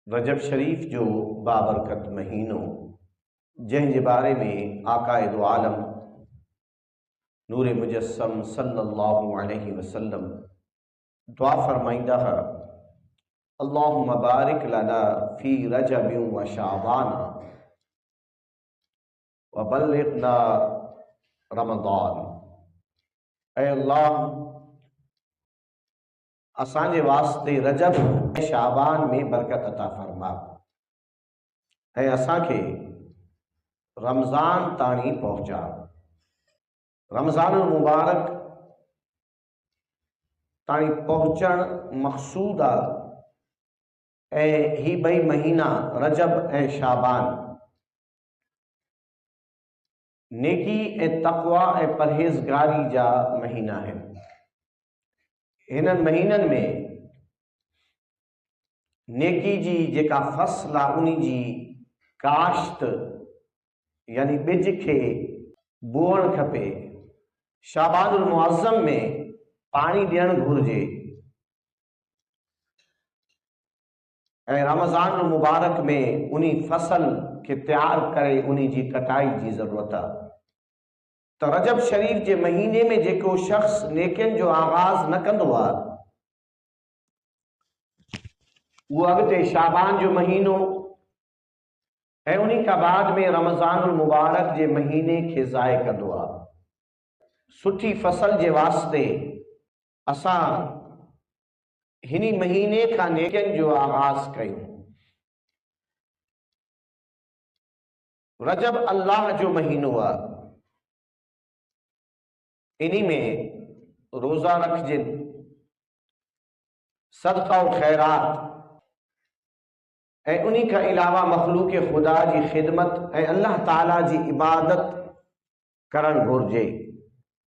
رجب شریف جو بابرکت مہینوں جن کے بارے میں آقائے دو عالم نور مجسم صلی اللہ علیہ وسلم دعا فرمائندہ ہے اللہم بارک لنا فی رجب و شعبان وبلغنا رمضان۔ اے اللہ اساں جے واسطے رجب شعبان میں برکت عطا فرما، اے اساں کے رمضان تانی پہنچا۔ رمضان المبارک تانی پہنچن مقصود اے ہی بئی مہینہ رجب اے شعبان نیکی اے تقوی اے پرہیزگاری جا مہینہ ہے۔ انہن مہینن میں نیکی جی جیکا فصل انہی جی کاشت یعنی بج کے بوئن کھپے۔ شعبان المعظم میں پانی ڈیڑھ گھرجے۔ اے رمضان المبارک میں انہی فصل کے تیار کرے انہی جی کٹائی جی ضرورت ہے۔ تو رجب شریف جے مہینے میں جیکو شخص نیکن جو آغاز نہ کندو آ وہ اگتے شعبان جو مہینوں اے انہی کا بعد میں رمضان المبارک جے مہینے کے ضائع کندو آ۔ سٹھی فصل جے واسطے اساں ہنی مہینے کا نیکن جو آغاز کیوں۔ رجب اللہ جو مہینوں آ انہی میں روزہ رکھ جن، صدقہ و خیرات اے انہی کا علاوہ مخلوق خدا جی خدمت اے اللہ تعالیٰ جی عبادت کرن گھرجے۔